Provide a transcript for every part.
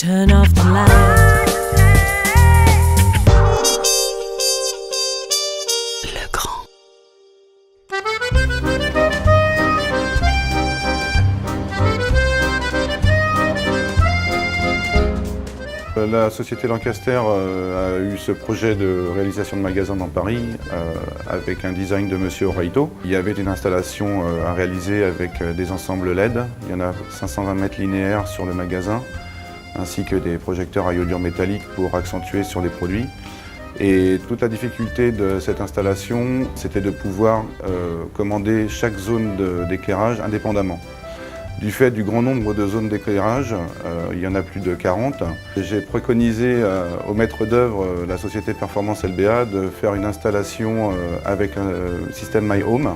Turn off the light. Le grand. La société Lancaster a eu ce projet de réalisation de magasin dans Paris avec un design de Monsieur Oraito. Il y avait une installation à réaliser avec des ensembles LED. Il y en a 520 mètres linéaires sur le magasin, ainsi que des projecteurs à iodure métallique pour accentuer sur les produits. Et toute la difficulté de cette installation, c'était de pouvoir commander chaque zone d'éclairage indépendamment. Du fait du grand nombre de zones d'éclairage, il y en a plus de 40, j'ai préconisé au maître d'œuvre, la société Performance LBA, de faire une installation avec un système My Home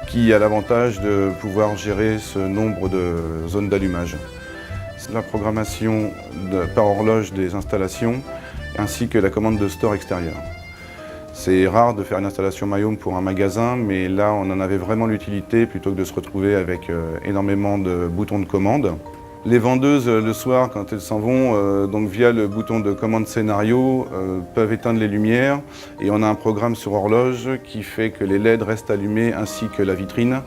qui a l'avantage de pouvoir gérer ce nombre de zones d'allumage. La programmation par horloge des installations ainsi que la commande de store extérieur. C'est rare de faire une installation My Home pour un magasin, mais là on en avait vraiment l'utilité plutôt que de se retrouver avec énormément de boutons de commande. Les vendeuses, le soir, quand elles s'en vont, donc via le bouton de commande scénario, peuvent éteindre les lumières et on a un programme sur horloge qui fait que les LED restent allumés ainsi que la vitrine.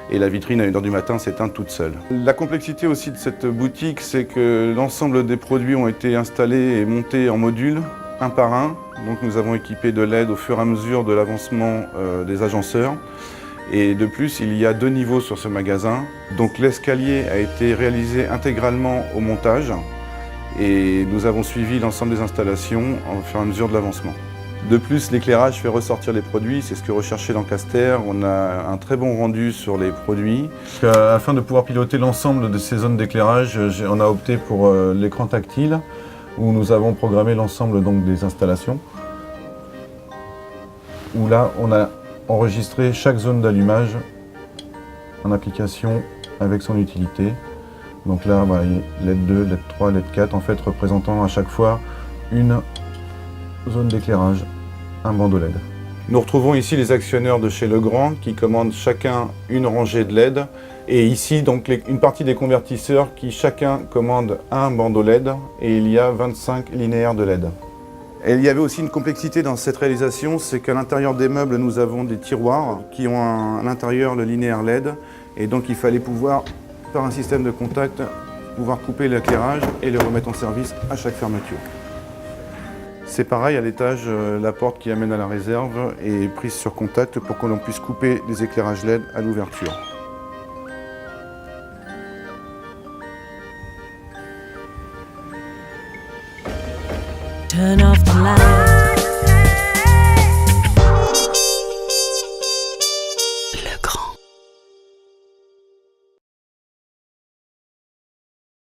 Et la vitrine à 1h du matin s'éteint toute seule. La complexité aussi de cette boutique, c'est que l'ensemble des produits ont été installés et montés en modules, un par un. Donc nous avons équipé de LED au fur et à mesure de l'avancement des agenceurs. Et de plus, il y a 2 niveaux sur ce magasin. Donc l'escalier a été réalisé intégralement au montage. Et nous avons suivi l'ensemble des installations au fur et à mesure de l'avancement. De plus, l'éclairage fait ressortir les produits, c'est ce que recherchait Lancaster. On a un très bon rendu sur les produits. Afin de pouvoir piloter l'ensemble de ces zones d'éclairage, on a opté pour l'écran tactile, où nous avons programmé l'ensemble des installations. Où là, on a enregistré chaque zone d'allumage en application avec son utilité. Donc là, voilà, LED 2, LED 3, LED 4, en fait représentant à chaque fois une zone d'éclairage, un bandeau LED. Nous retrouvons ici les actionneurs de chez Legrand qui commandent chacun une rangée de LED et ici donc une partie des convertisseurs qui chacun commande un bandeau LED et il y a 25 linéaires de LED. Et il y avait aussi une complexité dans cette réalisation, c'est qu'à l'intérieur des meubles nous avons des tiroirs qui ont à l'intérieur le linéaire LED et donc il fallait pouvoir, par un système de contact, pouvoir couper l'éclairage et le remettre en service à chaque fermeture. C'est pareil, à l'étage, la porte qui amène à la réserve est prise sur contact pour que l'on puisse couper les éclairages LED à l'ouverture. Turn off the light.